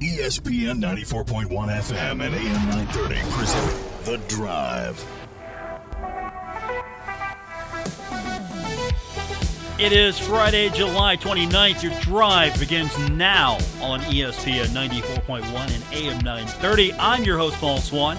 ESPN 94.1 FM and AM 930 present The Drive. It is Friday, July 29th. Your drive begins now on ESPN 94.1 and AM 930. I'm your host, Paul Swann.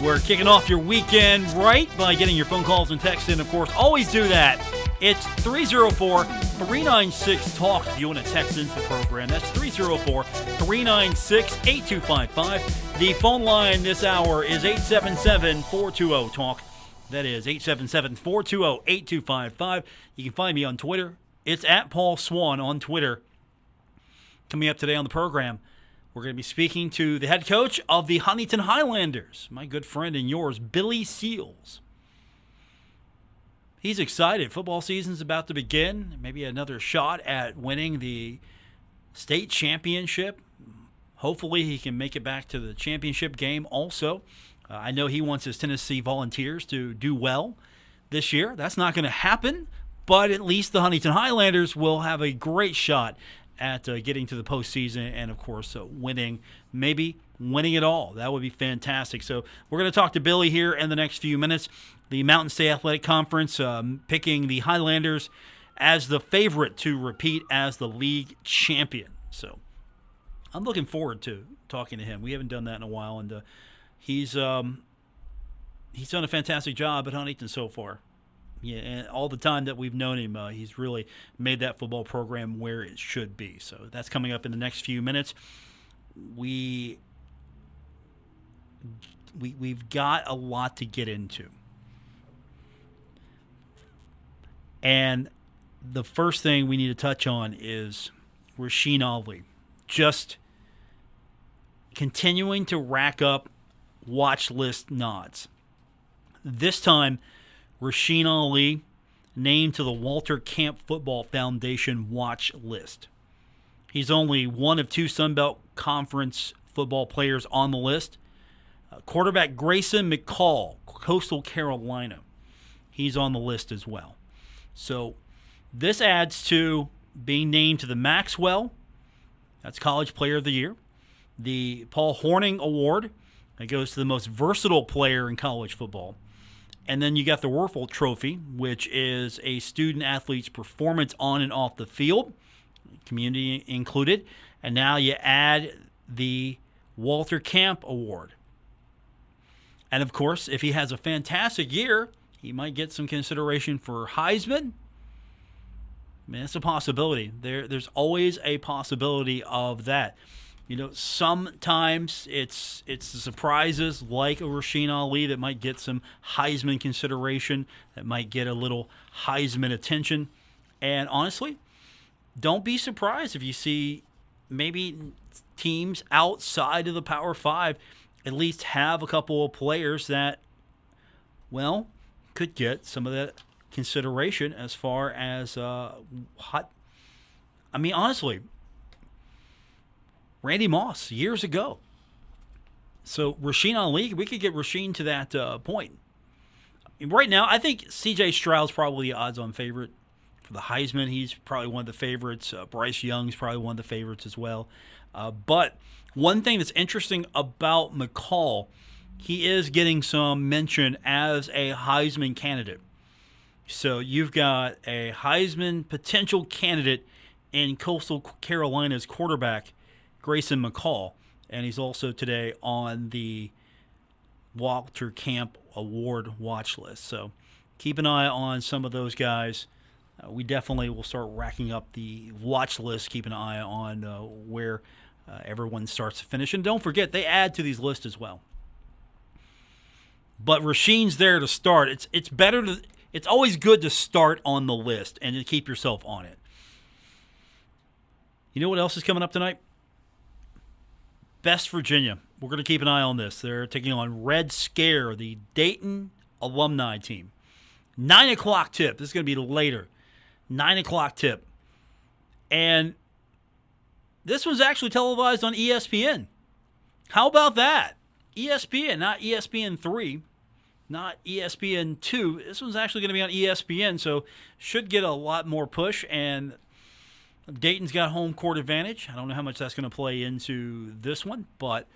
We're kicking off your weekend right by getting your phone calls and texts in, of course. Always do that. It's 304-396-TALK if you want to text into the program. That's 304-396-8255. The phone line this hour is 877-420-TALK. That is 877-420-8255. You can find me on Twitter. It's at Paul Swann on Twitter. Coming up today on the program, we're going to be speaking to the head coach of the Huntington Highlanders, my good friend and yours, Billy Seals. He's excited. Football season's about to begin. Maybe another shot at winning the state championship. Hopefully he can make it back to the championship game also. I know he wants his Tennessee Volunteers to do well this year. That's not going to happen, but at least the Huntington Highlanders will have a great shot at getting to the postseason and, of course, winning it all. That would be fantastic. So we're going to talk to Billy here in the next few minutes. The Mountain State Athletic Conference picking the Highlanders as the favorite to repeat as the league champion. So I'm looking forward to talking to him. We haven't done that in a while, and he's done a fantastic job at Huntington so far. Yeah, and all the time that we've known him, he's really made that football program where it should be. So that's coming up in the next few minutes. We've got a lot to get into. And the first thing we need to touch on is Rasheen Ali. Just continuing to rack up watch list nods. This time, Rasheen Ali named to the Walter Camp Football Foundation watch list. He's only one of two Sun Belt Conference football players on the list. Quarterback Grayson McCall, Coastal Carolina. He's on the list as well. So this adds to being named to the Maxwell, that's College Player of the Year, the Paul Hornung Award, that goes to the most versatile player in college football. And then you got the Werfel Trophy, which is a student-athlete's performance on and off the field, community included. And now you add the Walter Camp Award. And, of course, if he has a fantastic year, he might get some consideration for Heisman. I mean, it's a possibility. There's always a possibility of that. You know, sometimes it's the surprises like a Rasheen Ali that might get some Heisman consideration, that might get a little Heisman attention. And honestly, don't be surprised if you see maybe teams outside of the Power Five at least have a couple of players that, well, could get some of that consideration as far as honestly, Randy Moss years ago. So Rasheen Ali, we could get Rasheen to that point. Right now, I think C.J. Stroud's probably the odds-on favorite for the Heisman. He's probably one of the favorites. Bryce Young's probably one of the favorites as well. But one thing that's interesting about McCall, he is getting some mention as a Heisman candidate. So you've got a Heisman potential candidate in Coastal Carolina's quarterback, Grayson McCall, and he's also today on the Walter Camp Award watch list. So keep an eye on some of those guys. We definitely will start racking up the watch list, keep an eye on where everyone starts to finish. And don't forget, they add to these lists as well. But Rasheen's there to start. It's always good to start on the list and to keep yourself on it. You know what else is coming up tonight? Best Virginia. We're going to keep an eye on this. They're taking on Red Scare, the Dayton alumni team. 9 o'clock tip. This is going to be later. 9 o'clock tip. And this was actually televised on ESPN. How about that? ESPN, not ESPN 3, not ESPN 2. This one's actually going to be on ESPN, so should get a lot more push. And Dayton's got home court advantage. I don't know how much that's going to play into this one, but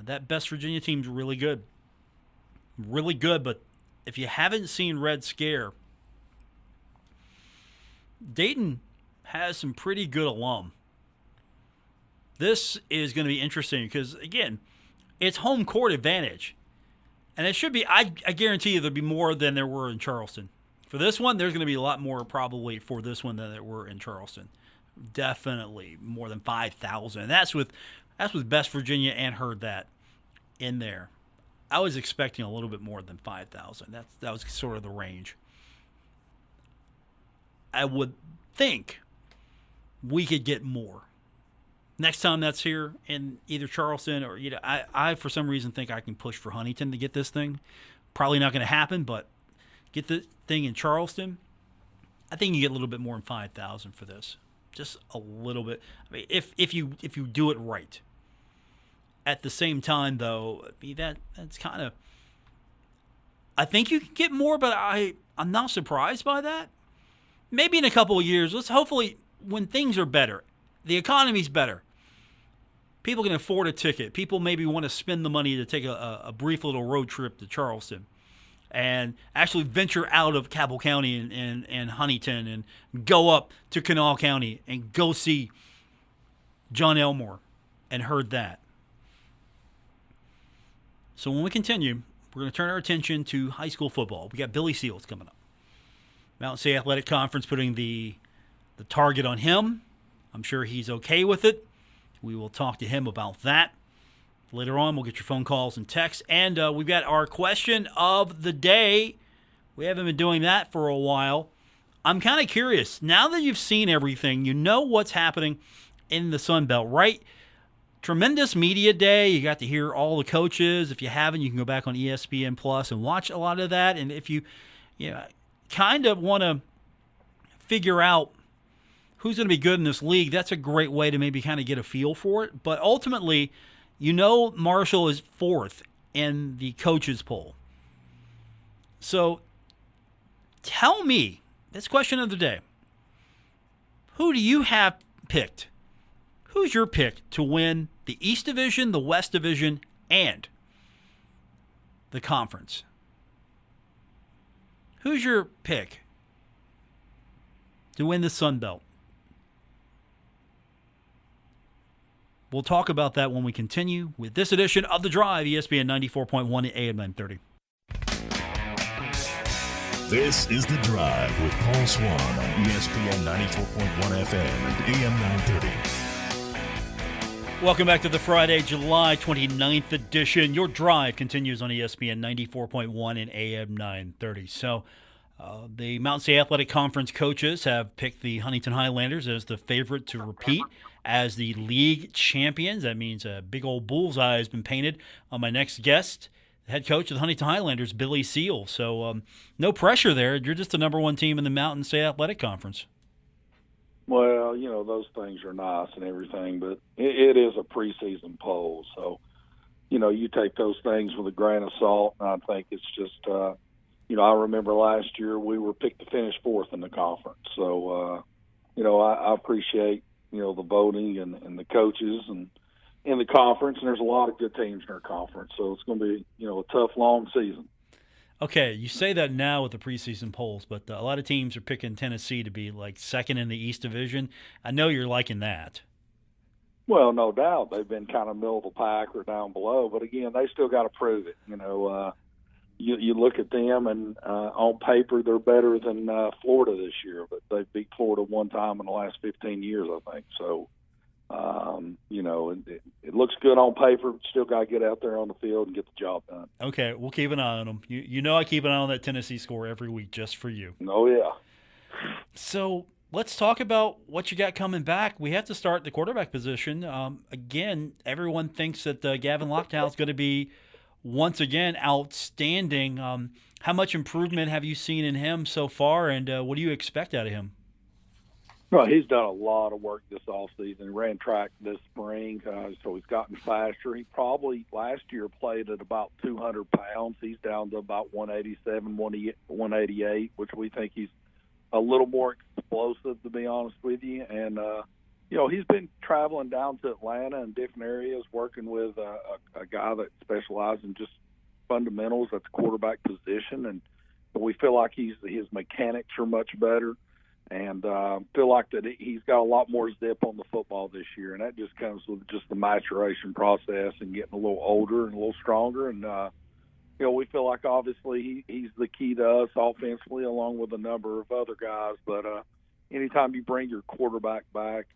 that West Virginia team's really good. Really good, but if you haven't seen Red Scare, Dayton has some pretty good alum. This is going to be interesting because, again, it's home court advantage. And it should be, I guarantee you there'll be more than there were in Charleston. For this one, there's going to be a lot more probably for this one than there were in Charleston. Definitely more than 5,000. That's with West Virginia, and heard that in there. I was expecting a little bit more than 5,000. That was sort of the range. I would think we could get more. Next time that's here in either Charleston or, I for some reason think I can push for Huntington to get this thing. Probably not going to happen, but get the thing in Charleston. I think you get a little bit more than 5,000 for this. Just a little bit. I mean, if you do it right. At the same time, though, that's kind of. I think you can get more, but I'm not surprised by that. Maybe in a couple of years. Let's hopefully, when things are better, the economy's better. People can afford a ticket. People maybe want to spend the money to take a brief little road trip to Charleston and actually venture out of Cabell County and Huntington and go up to Kanawha County and go see John Elmore and heard that. So when we continue, we're going to turn our attention to high school football. We got Billy Seals coming up. Mountain State Athletic Conference putting the target on him. I'm sure he's okay with it. We will talk to him about that. Later on, we'll get your phone calls and texts. And we've got our question of the day. We haven't been doing that for a while. I'm kind of curious. Now that you've seen everything, you know what's happening in the Sun Belt, right? Tremendous media day. You got to hear all the coaches. If you haven't, you can go back on ESPN Plus and watch a lot of that. And if you kind of want to figure out who's going to be good in this league, that's a great way to maybe kind of get a feel for it. But ultimately, Marshall is fourth in the coaches poll. So tell me, this question of the day, who do you have picked? Who's your pick to win the East Division, the West Division, and the conference? Who's your pick to win the Sun Belt? We'll talk about that when we continue with this edition of The Drive, ESPN 94.1 at AM 930. This is The Drive with Paul Swann on ESPN 94.1 FM and AM 930. Welcome back to the Friday, July 29th edition. Your Drive continues on ESPN 94.1 and AM 930. So the Mountain State Athletic Conference coaches have picked the Huntington Highlanders as the favorite to repeat as the league champions. That means a big old bullseye has been painted on my next guest, the head coach of the Huntington Highlanders, Billy Seal. So no pressure there. You're just the number one team in the Mountain State Athletic Conference. Well, those things are nice and everything, but it is a preseason poll. So, you take those things with a grain of salt, and I think it's just, I remember last year we were picked to finish fourth in the conference. So, I appreciate, the voting and the coaches and in the conference, and there's a lot of good teams in our conference. So it's going to be, a tough, long season. Okay, you say that now with the preseason polls, but a lot of teams are picking Tennessee to be like second in the East Division. I know you're liking that. Well, no doubt. They've been kind of middle of the pack or down below, but again, they still got to prove it. You look at them, and on paper they're better than Florida this year, but they beat Florida one time in the last 15 years, I think. So, it looks good on paper. Still got to get out there on the field and get the job done. Okay, we'll keep an eye on them. I keep an eye on that Tennessee score every week just for you. Oh, yeah. So let's talk about what you got coming back. We have to start the quarterback position. Again, everyone thinks that Gavin Lockdown is going to be, once again, outstanding. How much improvement have you seen in him so far, and what do you expect out of him? Well, he's done a lot of work this offseason. He ran track this spring, so he's gotten faster. He probably last year played at about 200 pounds. He's down to about 187, 188, which we think he's a little more explosive, to be honest with you. And he's been traveling down to Atlanta and different areas, working with a guy that specializes in just fundamentals at the quarterback position, and we feel like his mechanics are much better, and feel like that he's got a lot more zip on the football this year, and that just comes with just the maturation process and getting a little older and a little stronger. And we feel like obviously he's the key to us offensively, along with a number of other guys. But anytime you bring your quarterback back,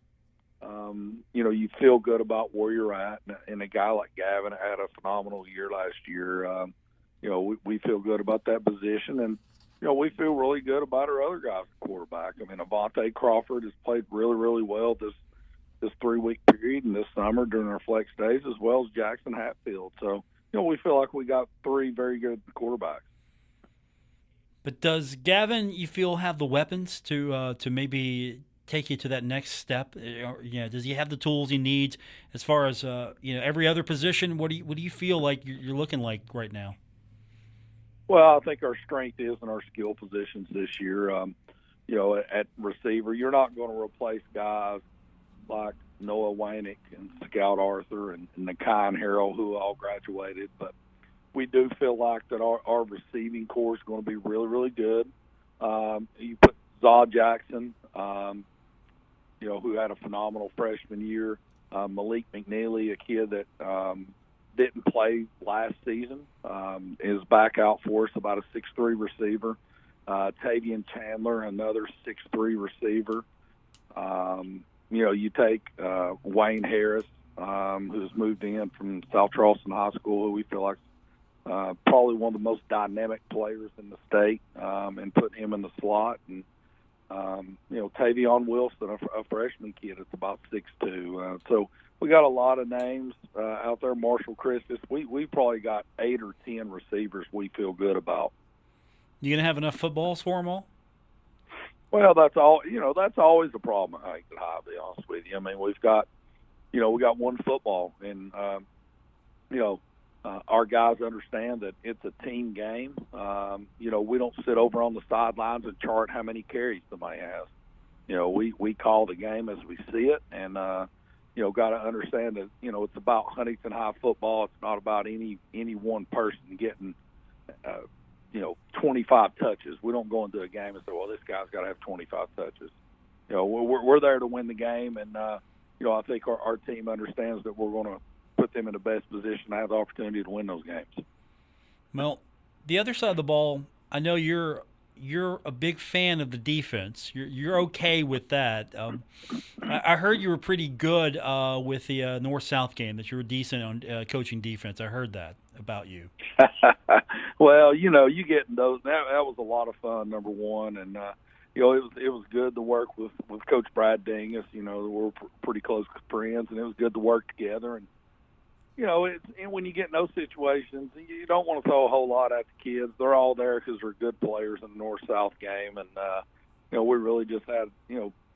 you feel good about where you're at. And a guy like Gavin had a phenomenal year last year. We feel good about that position. And, we feel really good about our other guys at quarterback. I mean, Avante Crawford has played really, really well this 3-week period and this summer during our flex days, as well as Jackson Hatfield. So, we feel like we got 3 very good quarterbacks. But does Gavin, you feel, have the weapons to maybe take you to that next step? Does he have the tools he needs as far as every other position? What do you feel like you're looking like right now? Well, I think our strength is in our skill positions this year. At receiver, you're not going to replace guys like Noah Wainick and Scout Arthur and Nakai and Harrell, who all graduated. But we do feel like that our receiving core is going to be really, really good. You put Zaw Jackson, who had a phenomenal freshman year. Malik McNeely, a kid that didn't play last season, is back out for us, about a 6'3" receiver. Tavian Chandler, another 6'3" receiver. You take Wayne Harris, who's moved in from South Charleston High School, who we feel like probably one of the most dynamic players in the state, and put him in the slot. And Tavion Wilson, a freshman kid, that's about 6'2". So we got a lot of names out there. Marshall Christus. We probably got 8 or 10 receivers we feel good about. You gonna have enough footballs for them all? Well, that's all. That's always a problem at Huntington High, to be honest with you. I mean, we got one football, and our guys understand that it's a team game. We don't sit over on the sidelines and chart how many carries somebody has. We call the game as we see it, and got to understand that it's about Huntington High football. It's not about any one person getting 25 touches. We don't go into a game and say, well, this guy's got to have 25 touches. We're there to win the game, and I think our team understands that we're going to put them in the best position to have the opportunity to win those games. Well, the other side of the ball, I know you're a big fan of the defense. You're okay with that. I heard you were pretty good with the North-South game, that you were decent on coaching defense. I heard that about you. Well, you get those. That was a lot of fun, number one, and it was good to work with Coach Brad Dingus. We're pretty close friends, and it was good to work together. And and when you get in those situations, you don't want to throw a whole lot at the kids. They're all there because they're good players in the North-South game, and we really just had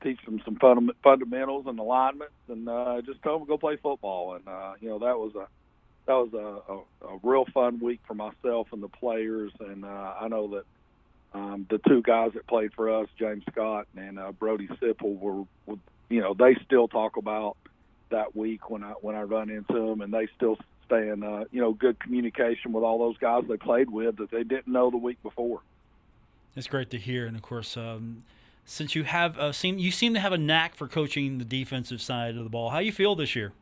teach them some fundamentals and alignments, and just tell them to go play football. And that was a real fun week for myself and the players. And I know that the 2 guys that played for us, James Scott and Brody Sipple, were they still talk about that week when I run into them, and they still stay in good communication with all those guys they played with that they didn't know the week before. It's great to hear, and of course, since you have you seem to have a knack for coaching the defensive side of the ball. How you feel this year?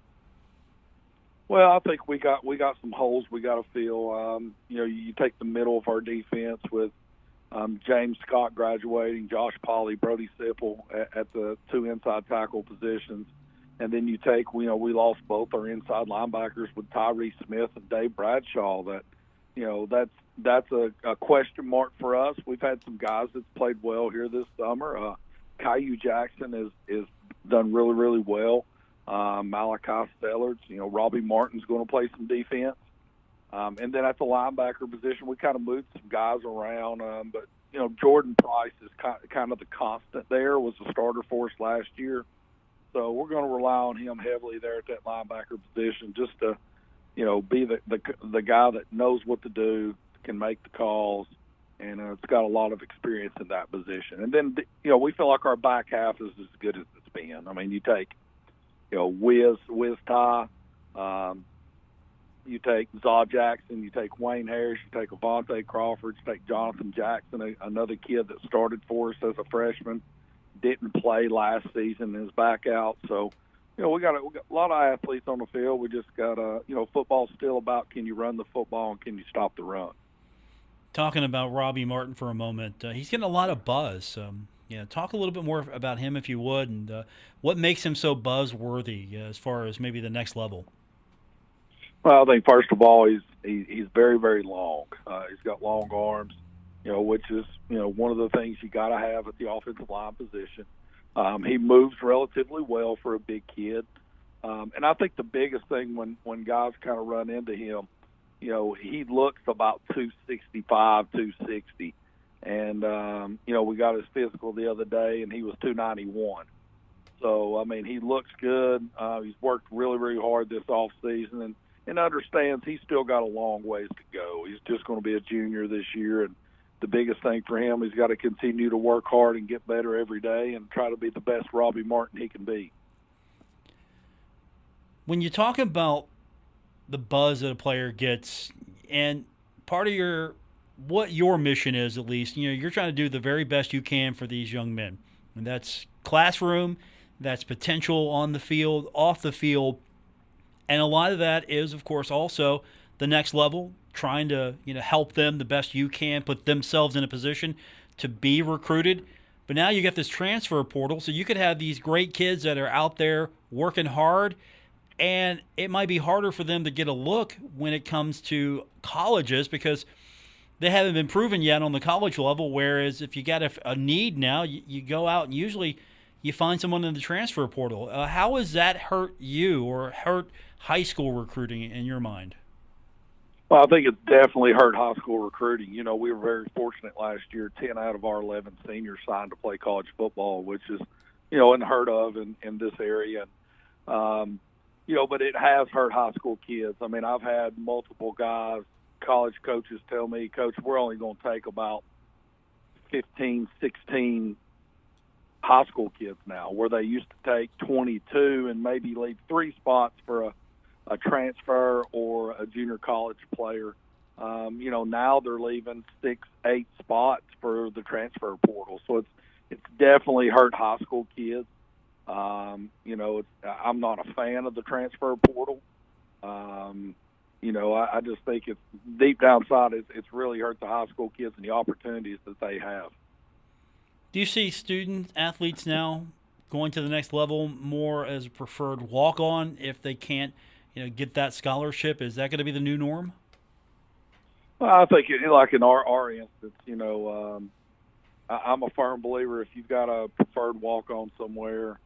Well, I think we got some holes we got to fill. You take the middle of our defense with James Scott graduating, Josh Polley, Brody Sipple at the 2 inside tackle positions. And then you take, we lost both our inside linebackers with Tyree Smith and Dave Bradshaw. That's a question mark for us. We've had some guys that's played well here this summer. Caillou Jackson is done really, really well. Malachi Stellards, Robbie Martin's going to play some defense. And then at the linebacker position, we kind of moved some guys around. But Jordan Price is kind of the constant there, was a starter for us last year. So we're going to rely on him heavily there at that linebacker position, just to, be the guy that knows what to do, can make the calls, and it's got a lot of experience in that position. And then, we feel like our back half is as good as it's been. I mean, you take, Wiz Ty, you take Zaw Jackson, you take Wayne Harris, you take Avante Crawford, you take Jonathan Jackson, another kid that started for us as a freshman, didn't play last season, is back out. So, we got a lot of athletes on the field. We just got football's still about can you run the football and can you stop the run. Talking about Robbie Martin for a moment, he's getting a lot of buzz. Talk a little bit more about him if you would, and what makes him so buzzworthy as far as maybe the next level. Well, I think first of all he's very, very long. He's got long arms, which is one of the things you got to have at the offensive line position. He moves relatively well for a big kid, and I think the biggest thing when guys kind of run into him, he looks about 265, 260. And, we got his physical the other day, and he was 291. So, I mean, he looks good. He's worked really, really hard this offseason and understands he's still got a long ways to go. He's just going to be a junior this year, and the biggest thing for him, he's got to continue to work hard and get better every day and try to be the best Robbie Martin he can be. When you talk about the buzz that a player gets, and part of what your mission is, at least, you're trying to do the very best you can for these young men. And that's classroom, that's potential on the field, off the field. And a lot of that is, of course, also the next level, trying to, help them the best you can, put themselves in a position to be recruited. But now you got this transfer portal, so you could have these great kids that are out there working hard, and it might be harder for them to get a look when it comes to colleges because they haven't been proven yet on the college level, whereas if you got a need now, you go out and usually you find someone in the transfer portal. How has that hurt you or hurt high school recruiting in your mind? Well, I think it's definitely hurt high school recruiting. We were very fortunate last year. 10 out of our 11 seniors signed to play college football, which is, unheard of in this area. But it has hurt high school kids. I mean, I've had multiple guys, college coaches tell me, Coach, we're only going to take about 15, 16 high school kids now, where they used to take 22 and maybe leave 3 spots for a transfer or a junior college player. Now they're leaving 6, 8 spots for the transfer portal. So it's definitely hurt high school kids. I'm not a fan of the transfer portal. I just think it's deep down inside, it's really hurt the high school kids and the opportunities that they have. Do you see student athletes now going to the next level more as a preferred walk-on if they can't, get that scholarship? Is that going to be the new norm? Well, I think, like in our instance, I'm a firm believer if you've got a preferred walk-on somewhere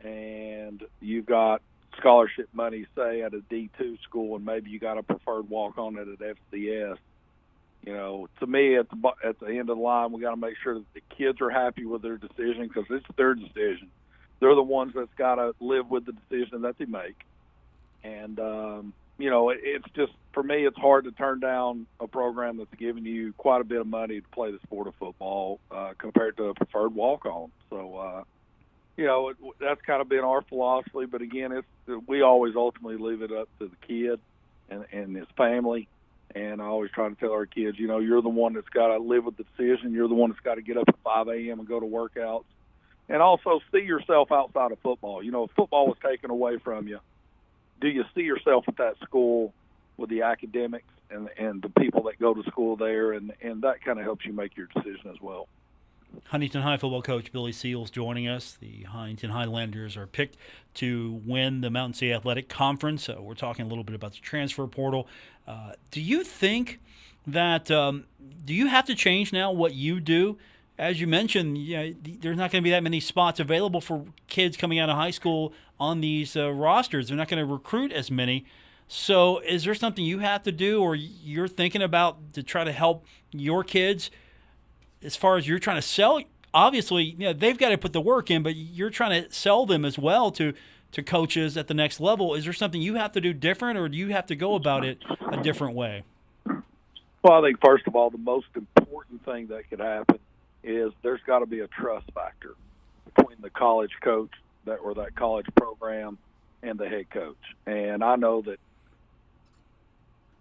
and you've got scholarship money, say, at a D2 school, and maybe you got a preferred walk-on at an FCS, to me, at the end of the line, we got to make sure that the kids are happy with their decision because it's their decision. They're the ones that's got to live with the decision that they make. And, it's just, for me, it's hard to turn down a program that's giving you quite a bit of money to play the sport of football compared to a preferred walk-on. So, that's kind of been our philosophy. But, again, we always ultimately leave it up to the kid and his family. And I always try to tell our kids, you're the one that's got to live with the decision. You're the one that's got to get up at 5 a.m. and go to workouts. And also see yourself outside of football. If football was taken away from you, do you see yourself at that school with the academics and the people that go to school there? And that kind of helps you make your decision as well. Huntington High football coach Billy Seals joining us. The Huntington Highlanders are picked to win the Mountain State Athletic Conference. We're talking a little bit about the transfer portal. Do you think that do you have to change now what you do? As you mentioned, there's not going to be that many spots available for kids coming out of high school on these rosters. They're not going to recruit as many. So is there something you have to do or you're thinking about to try to help your kids as far as you're trying to sell? Obviously, they've got to put the work in, but you're trying to sell them as well to coaches at the next level. Is there something you have to do different or do you have to go about it a different way? Well, I think, first of all, the most important thing that could happen is there's got to be a trust factor between the college coach or that college program and the head coach. And I know that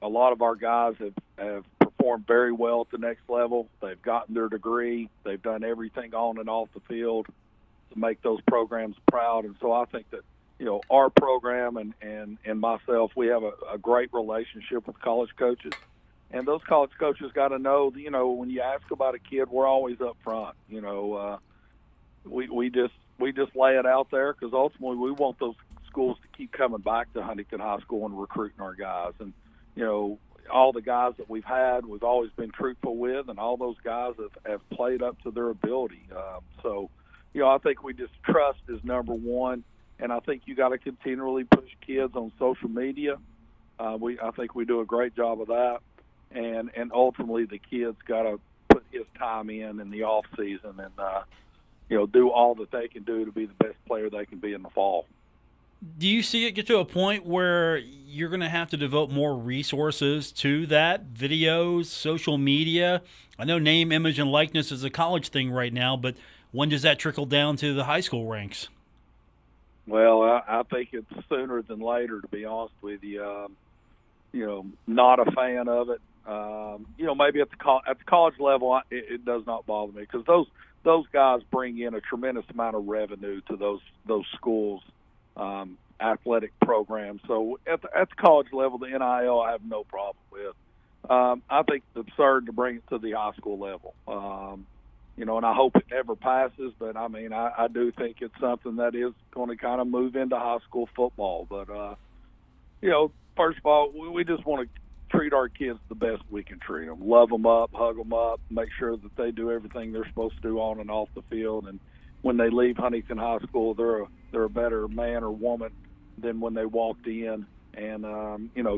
a lot of our guys have performed very well at the next level. They've gotten their degree. They've done everything on and off the field to make those programs proud. And so I think that, our program and myself, we have a great relationship with college coaches. And those college coaches got to know, when you ask about a kid, we're always up front. We just lay it out there because ultimately we want those schools to keep coming back to Huntington High School and recruiting our guys. And, all the guys that we've had, we've always been truthful with, and all those guys have played up to their ability. I think we just trust is number one, and I think you got to continually push kids on social media. I think we do a great job of that, and ultimately the kids got to put his time in the off season and do all that they can do to be the best player they can be in the fall. Do you see it get to a point where you're going to have to devote more resources to that? Videos, social media? I know name, image, and likeness is a college thing right now, but when does that trickle down to the high school ranks? Well, I think it's sooner than later, to be honest with you. Not a fan of it. Maybe at the college level, it does not bother me because those guys bring in a tremendous amount of revenue to those schools. Athletic programs. So at the college level, the NIL I have no problem with. I think it's absurd to bring it to the high school level. And I hope it never passes, but I do think it's something that is going to kind of move into high school football. But, first of all, we just want to treat our kids the best we can treat them. Love them up, hug them up, make sure that they do everything they're supposed to do on and off the field. And when they leave Huntington High School, they're a better man or woman than when they walked in and,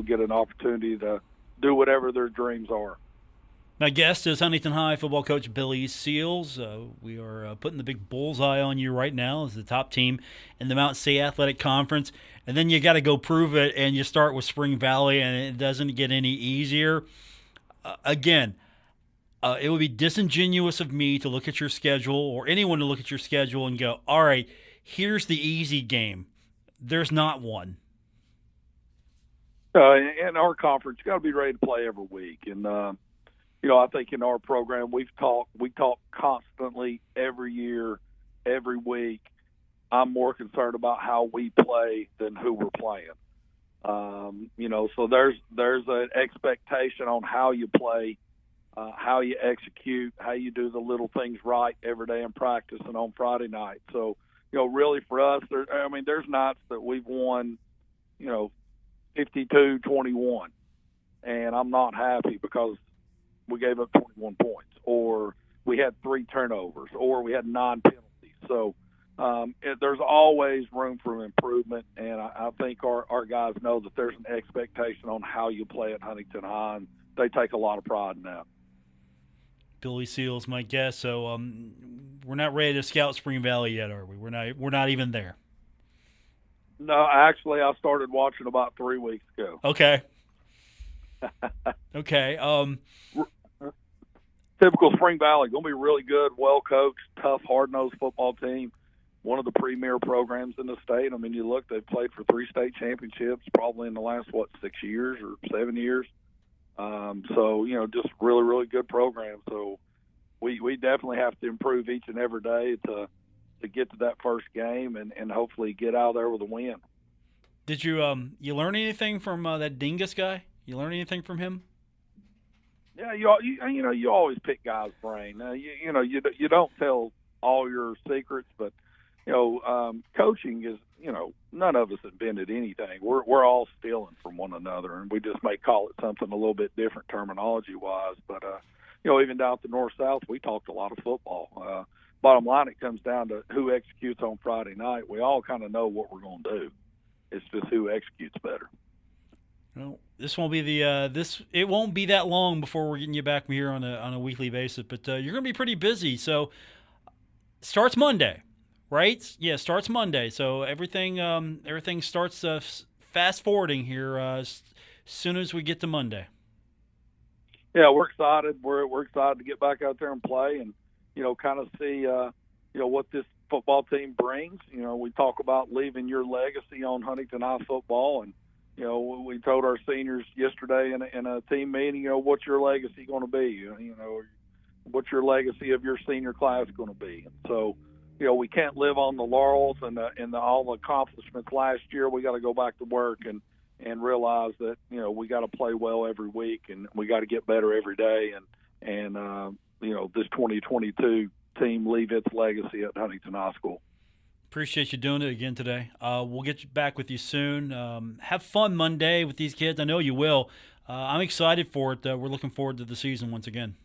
get an opportunity to do whatever their dreams are. My guest is Huntington High football coach Billy Seals. We are putting the big bullseye on you right now as the top team in the Mountain State Athletic Conference. And then you got to go prove it, and you start with Spring Valley, and it doesn't get any easier. It would be disingenuous of me to look at your schedule or anyone to look at your schedule and go, all right, here's the easy game. There's not one. In our conference, you got to be ready to play every week. And, I think in our program, we talk constantly every year, every week. I'm more concerned about how we play than who we're playing. So there's an expectation on how you play, how you execute, how you do the little things right every day in practice and on Friday night. So, really for us, there's nights that we've won, 52-21, and I'm not happy because we gave up 21 points, or we had 3 turnovers, or we had 9 penalties. So there's always room for improvement, and I think our guys know that there's an expectation on how you play at Huntington High, and they take a lot of pride in that. Billy Seals, my guest. So we're not ready to scout Spring Valley yet, are we? We're not even there. No, actually, I started watching about 3 weeks ago. Okay. Okay. Typical Spring Valley, going to be really good, well-coached, tough, hard-nosed football team, one of the premier programs in the state. You look, they've played for 3 state championships probably in the last, 6 years or 7 years. Just really, really good program. So we definitely have to improve each and every day to get to that first game and hopefully get out of there with a win. Did you learn anything from that Dingus guy? You learn anything from him? Yeah, you always pick guys' brain. You don't tell all your secrets, but coaching is none of us invented anything. We're all stealing from one another, and we just may call it something a little bit different terminology wise. But even down at the north-south, we talked a lot of football. Bottom line, it comes down to who executes on Friday night. We all kind of know what we're going to do. It's just who executes better. Well, this won't be it won't be that long before we're getting you back here on a weekly basis. But you're going to be pretty busy. So starts Monday, right? Yeah, starts Monday. So everything starts fast forwarding here as soon as we get to Monday. Yeah, we're excited. We're excited to get back out there and play, and kind of see what this football team brings. We talk about leaving your legacy on Huntington High football, and we told our seniors yesterday in a team meeting, what's your legacy going to be? What's your legacy of your senior class going to be? And so, we can't live on the laurels and all the accomplishments last year. We got to go back to work and realize that we got to play well every week, and we got to get better every day. And this 2022 team leave its legacy at Huntington High School. Appreciate you doing it again today. We'll get back with you soon. Have fun Monday with these kids. I know you will. I'm excited for it. We're looking forward to the season once again.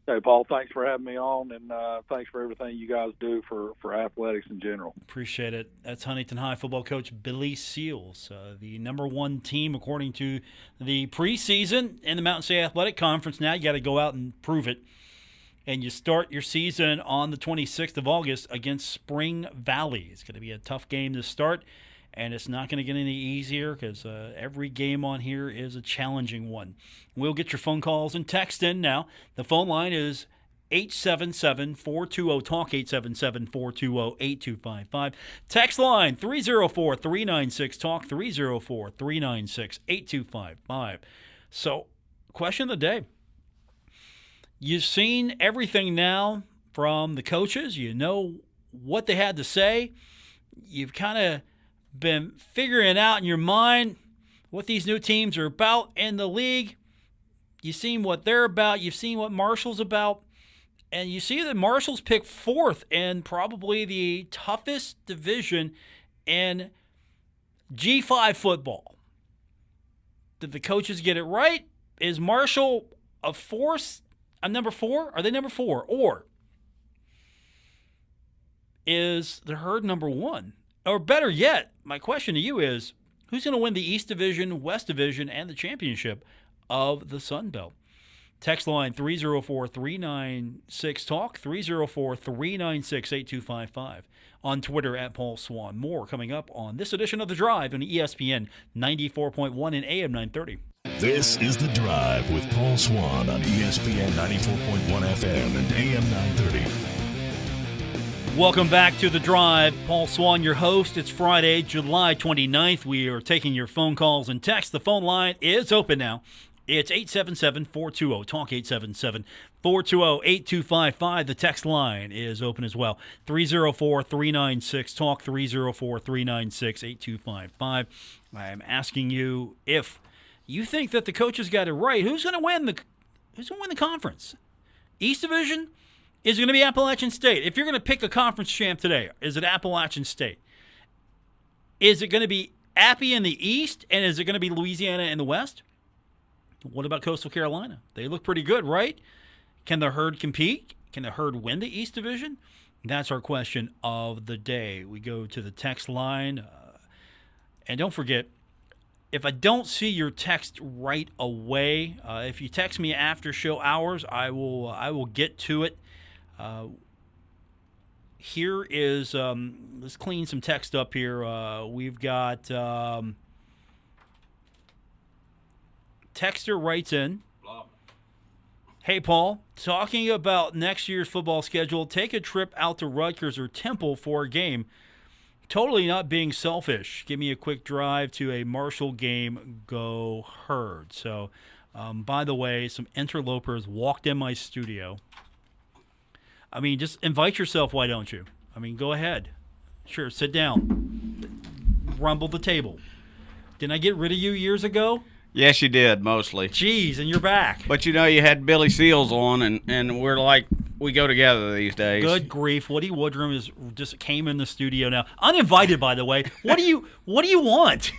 Hey, Paul, thanks for having me on, and thanks for everything you guys do for athletics in general. Appreciate it. That's Huntington High football coach Billy Seals, the number one team according to the preseason in the Mountain State Athletic Conference. Now you got to go out and prove it. And you start your season on the 26th of August against Spring Valley. It's going to be a tough game to start, and it's not going to get any easier because every game on here is a challenging one. We'll get your phone calls and text in now. The phone line is 877-420-TALK, 877-420-8255. Text line 304-396-TALK, 304-396-8255. So, question of the day. You've seen everything now from the coaches. You know what they had to say. You've kind of been figuring out in your mind what these new teams are about in the league. You've seen what they're about. You've seen what Marshall's about. And you see that Marshall's picked fourth in probably the toughest division in G5 football. Did the coaches get it right? Is Marshall a force? Number 4? Are they number 4? Or is the Herd number 1? Or better yet, my question to you is, who's going to win the East Division, West Division, and the championship of the Sun Belt? Text line 304-396-TALK, 304-396-8255. On Twitter at Paul Swann. More coming up on this edition of The Drive on ESPN 94.1 and AM 930. This is The Drive with Paul Swann on ESPN 94.1 FM and AM 930. Welcome back to The Drive. Paul Swann, your host. It's Friday, July 29th. We are taking your phone calls and texts. The phone line is open now. It's 877-420-TALK, 877-420-8255. The text line is open as well. 304-396-TALK, 304-396-8255. I'm asking you if you think that the coaches got it right. Who's going to win the conference? East Division is going to be Appalachian State. If you're going to pick a conference champ today, is it Appalachian State? Is it going to be Appy in the East, and is it going to be Louisiana in the West? What about Coastal Carolina? They look pretty good, right? Can the Herd compete? Can the Herd win the East Division? That's our question of the day. We go to the text line. And don't forget, if I don't see your text right away, if you text me after show hours, I will get to it. Here is, let's clean some text up here. We've got... Texter writes in, "Hey, Paul, talking about next year's football schedule, take a trip out to Rutgers or Temple for a game. Totally not being selfish. Give me a quick drive to a Marshall game. Go Herd." So, by the way, some interlopers walked in my studio. I mean, just invite yourself, why don't you? I mean, go ahead. Sure, sit down. Rumble the table. Didn't I get rid of you years ago? Yes, you did, mostly. Jeez, and you're back. But you had Billy Seals on, and we're like, we go together these days. Good grief. Woody Woodrum just came in the studio now. Uninvited, by the way. What do you want?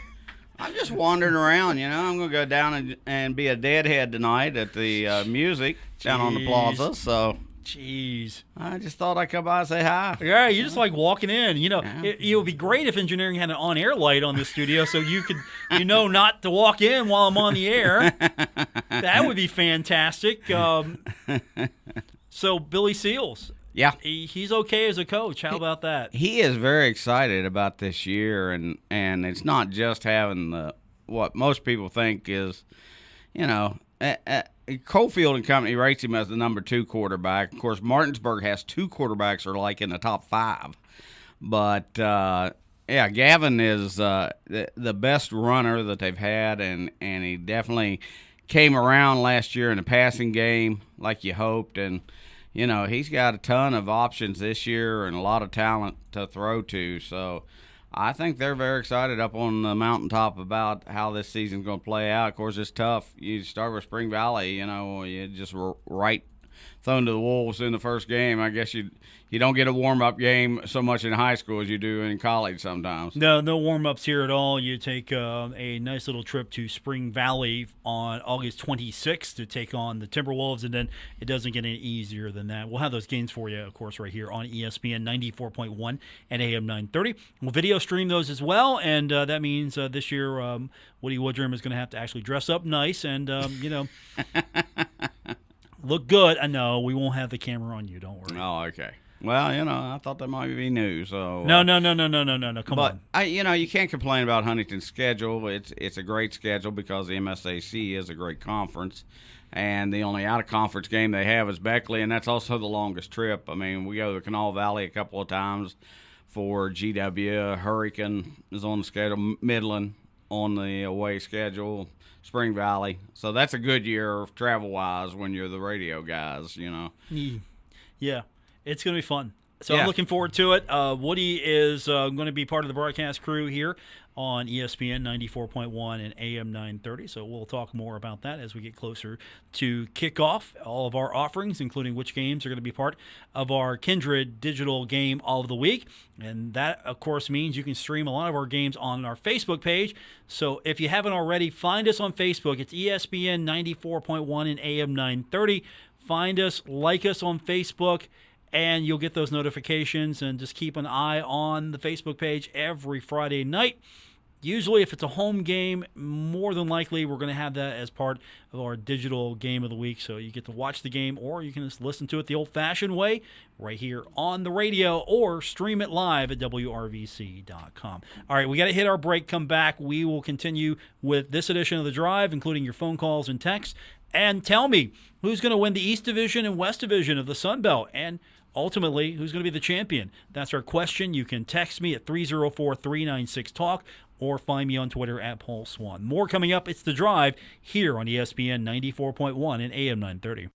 I'm just wandering around, I'm going to go down and be a deadhead tonight at the music down on the plaza, so... Jeez. I just thought I'd come by and say hi. Yeah, you're just like walking in. It would be great if engineering had an on-air light on the studio so you could, not to walk in while I'm on the air. That would be fantastic. So Billy Seals. Yeah. He's okay as a coach. How about that? He is very excited about this year, and it's not just having what most people think is, Cofield and Company rates him as the number 2 quarterback. Of course, Martinsburg has 2 quarterbacks that are like in the top 5. But, Gavin is the best runner that they've had, and he definitely came around last year in the passing game like you hoped. And, he's got a ton of options this year and a lot of talent to throw to. So I think they're very excited up on the mountaintop about how this season's going to play out. Of course, it's tough. You start with Spring Valley, you just right thrown to the wolves in the first game. I guess you don't get a warm-up game so much in high school as you do in college sometimes. No warm-ups here at all. You take a nice little trip to Spring Valley on August 26th to take on the Timberwolves, and then it doesn't get any easier than that. We'll have those games for you, of course, right here on ESPN 94.1 and AM 930. We'll video stream those as well, and that means this year Woody Woodrum is going to have to actually dress up nice and, look good. I know we won't have the camera on you. Don't worry. Oh, okay. Well, I thought that might be new. So no. Come on. You can't complain about Huntington's schedule. It's a great schedule because the MSAC is a great conference, and the only out-of-conference game they have is Beckley, and that's also the longest trip. I mean, we go to the Kanawha Valley a couple of times for GW. Hurricane is on the schedule. Midland on the away schedule. Spring Valley. So that's a good year travel-wise when you're the radio guys, Yeah, it's going to be fun. So Yeah. I'm looking forward to it. Woody is going to be part of the broadcast crew here on ESPN 94.1 and AM 930. So we'll talk more about that as we get closer to kickoff. All of our offerings, including which games are going to be part of our Kindred digital game of the week. And that, of course, means you can stream a lot of our games on our Facebook page. So if you haven't already, find us on Facebook. It's ESPN 94.1 and AM 930. Find us, like us on Facebook, and you'll get those notifications. And just keep an eye on the Facebook page every Friday night. Usually, if it's a home game, more than likely we're going to have that as part of our digital game of the week. So you get to watch the game, or you can just listen to it the old-fashioned way right here on the radio, or stream it live at WRVC.com. All right, we got to hit our break, come back. We will continue with this edition of The Drive, including your phone calls and texts. And tell me, who's going to win the East Division and West Division of the Sun Belt? And ultimately, who's going to be the champion? That's our question. You can text me at 304-396-TALK or find me on Twitter at Paul Swann. More coming up. It's The Drive here on ESPN 94.1 and AM 930.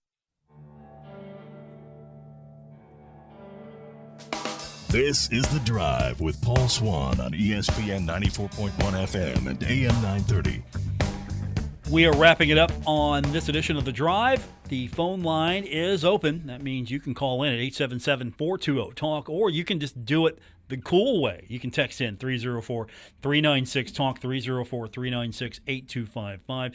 This is The Drive with Paul Swann on ESPN 94.1 FM and AM 930. We are wrapping it up on this edition of The Drive. The phone line is open. That means you can call in at 877-420-TALK, or you can just do it the cool way. You can text in 304-396-TALK, 304-396-8255.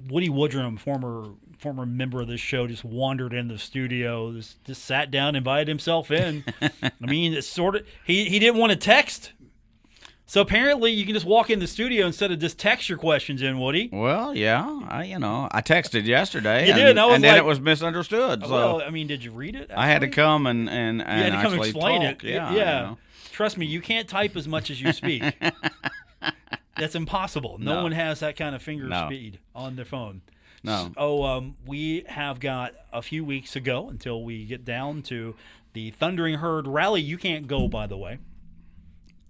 Woody Woodrum, former member of this show, just wandered in the studio, just sat down, invited himself in. I mean, it's sort of he didn't want to text. So apparently you can just walk in the studio instead of just text your questions in, Woody. Well, yeah, I texted yesterday. You did, and then it was misunderstood. So well, I mean, did you read it? Actually? I had to come and you had to come actually explain talk. it. Yeah. Trust me, you can't type as much as you speak. That's impossible. No one has that kind of finger speed on their phone. No. So we have got a few weeks to go until we get down to the Thundering Herd Rally. You can't go, by the way.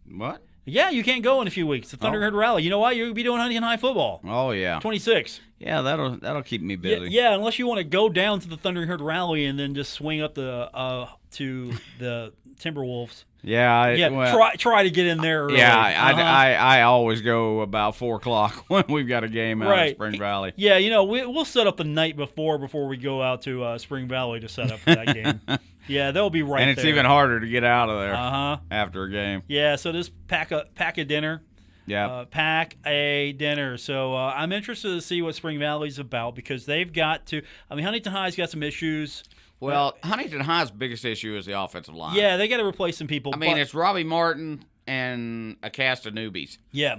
What? Yeah, you can't go in a few weeks. The Thundering Herd Rally. You know why? You're going to be doing Huntington High football. Oh, yeah. 26. Yeah, that'll keep me busy. Yeah, unless you want to go down to the Thundering Herd Rally and then just swing up to the Timberwolves. Yeah. Try to get in there early. Yeah, I always go about 4 o'clock when we've got a game out of Spring Valley. Yeah, we'll set up the night before we go out to Spring Valley to set up for that game. Yeah, they'll be right there. And it's even harder to get out of there after a game. Yeah, so just pack a dinner. Yeah. Pack a dinner. So I'm interested to see what Spring Valley's about because they've got to – I mean, Huntington High's got some issues. Well, Huntington High's biggest issue is the offensive line. Yeah, they got to replace some people. I mean, it's Robbie Martin and a cast of newbies. Yeah.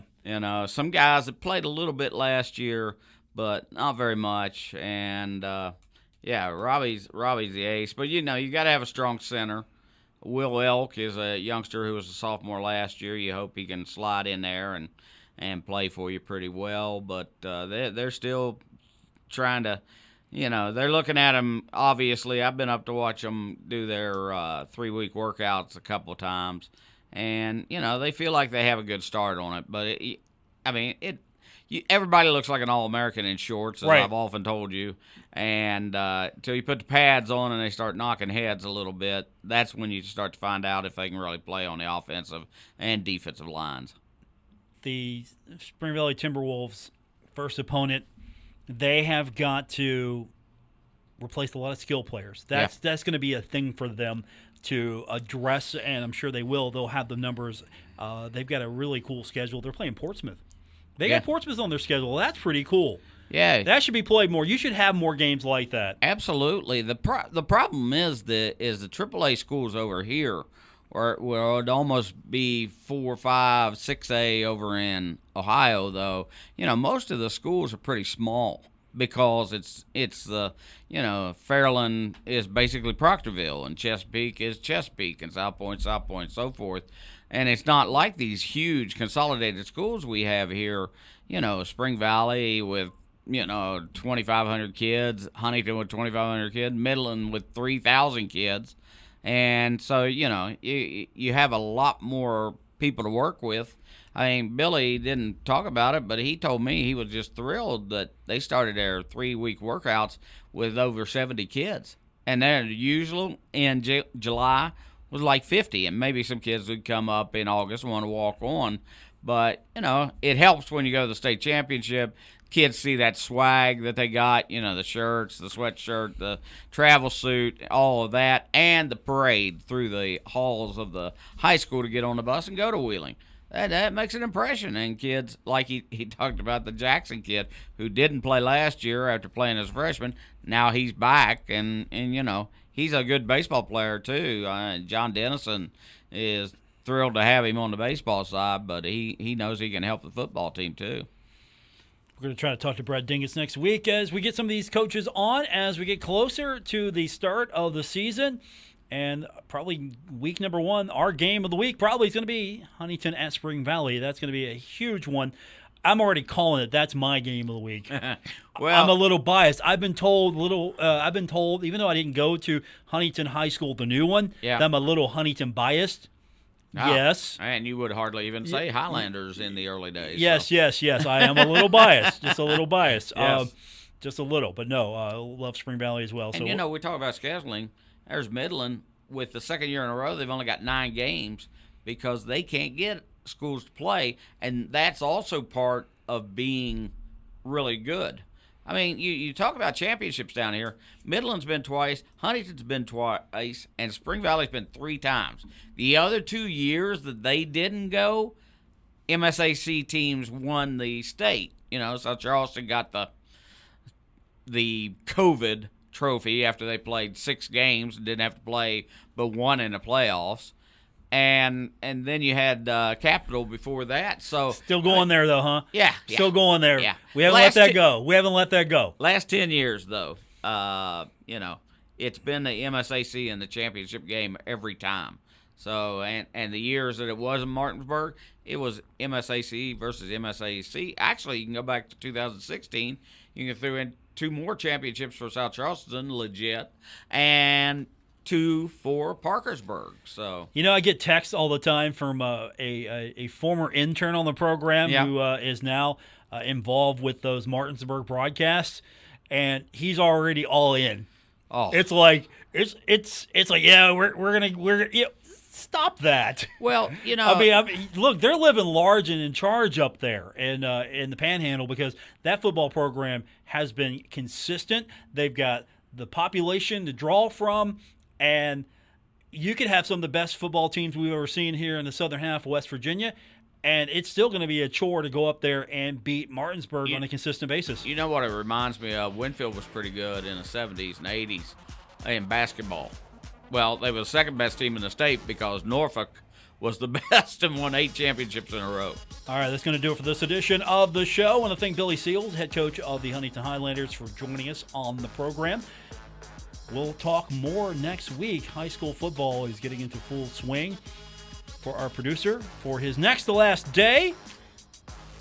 Some guys that played a little bit last year, but not very much. And, Robbie's the ace. But, you got to have a strong center. Will Elk is a youngster who was a sophomore last year. You hope he can slide in there and play for you pretty well. But they're still trying to, they're looking at them. Obviously, I've been up to watch them do their 3-week workouts a couple of times, and they feel like they have a good start on it. But everybody looks like an All-American in shorts, as right. I've often told you. And until you put the pads on and they start knocking heads a little bit, that's when you start to find out if they can really play on the offensive and defensive lines. The Spring Valley Timberwolves' first opponent, they have got to replace a lot of skill players. That's going to be a thing for them to address, and I'm sure they will. They'll have the numbers. They've got a really cool schedule. They're playing Portsmouth. They got Portsmouth on their schedule. That's pretty cool. Yeah, that should be played more. You should have more games like that. Absolutely. The problem is the AAA schools over here, or it would almost be 4, 5, 6A over in Ohio. Though most of the schools are pretty small because it's the Fairland is basically Proctorville and Chesapeake is Chesapeake and South Point, so forth. And it's not like these huge consolidated schools we have here. Spring Valley with 2,500 kids, Huntington with 2,500 kids, Midland with 3,000 kids, and so you have a lot more people to work with. I mean, Billy didn't talk about it, but he told me he was just thrilled that they started their 3-week workouts with over 70 kids, and their usual in July was like 50, and maybe some kids would come up in August and want to walk on. But, it helps when you go to the state championship. Kids see that swag that they got, the shirts, the sweatshirt, the travel suit, all of that, and the parade through the halls of the high school to get on the bus and go to Wheeling. That makes an impression. And kids, like he talked about the Jackson kid who didn't play last year after playing as a freshman. Now he's back, and he's a good baseball player too. John Dennison is thrilled to have him on the baseball side, but he knows he can help the football team too. We're going to try to talk to Brad Dingus next week as we get some of these coaches on as we get closer to the start of the season. And probably week number 1, our game of the week probably is going to be Huntington at Spring Valley. That's going to be a huge one. I'm already calling it. That's my game of the week. Well, I'm a little biased. I've been told, even though I didn't go to Huntington High School, the new one, that I'm a little Huntington biased. Oh, yes. And you would hardly even say Highlanders in the early days. Yes, so. yes. I am a little biased. Just a little biased. Yes. Just a little. But no, I love Spring Valley as well. And, we talk about scheduling. There's Midland. With the second year in a row, they've only got 9 games because they can't get schools to play. And that's also part of being really good. I mean, you talk about championships down here. Midland's been twice, Huntington's been twice, and Spring Valley's been 3 times. The other 2 years that they didn't go, MSAC teams won the state. So Charleston got the COVID trophy after they played 6 games and didn't have to play but 1 in the playoffs. And then you had Capital before that. So still going there though, huh? Yeah. Still going there. Yeah. We haven't let that go. We haven't let that go. Last 10 years though, it's been the MSAC in the championship game every time. So and the years that it was in Martinsburg, it was MSAC versus MSAC. Actually, you can go back to 2016. You can throw in 2 more championships for South Charleston, legit, and 2 for Parkersburg. So I get texts all the time from a former intern on the program who is now involved with those Martinsburg broadcasts, and he's already all in. Oh, it's like we're gonna stop that. Well, I mean, look, they're living large and in charge up there in the Panhandle because that football program has been consistent. They've got the population to draw from, and you could have some of the best football teams we've ever seen here in the southern half of West Virginia, and it's still going to be a chore to go up there and beat Martinsburg on a consistent basis. You know what it reminds me of? Winfield was pretty good in the 70s and 80s in basketball. Well, they were the second best team in the state because Norfolk was the best and won 8 championships in a row. All right, that's going to do it for this edition of the show. I want to thank Billy Seals, head coach of the Huntington Highlanders, for joining us on the program. We'll talk more next week. High school football is getting into full swing for our producer for his next to last day.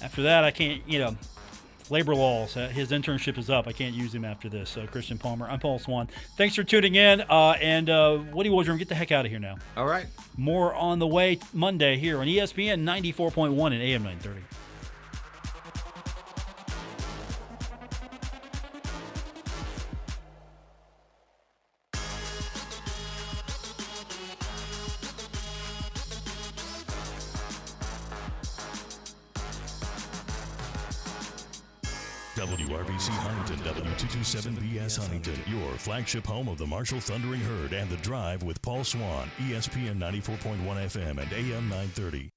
After that, I can't, labor laws. His internship is up. I can't use him after this. Christian Palmer. I'm Paul Swann. Thanks for tuning in. And Woody Wardrum, get the heck out of here now. All right. More on the way Monday here on ESPN 94.1 and AM 930. WRBC Huntington, W227BS Huntington, your flagship home of the Marshall Thundering Herd and The Drive with Paul Swann, ESPN 94.1 FM and AM 930.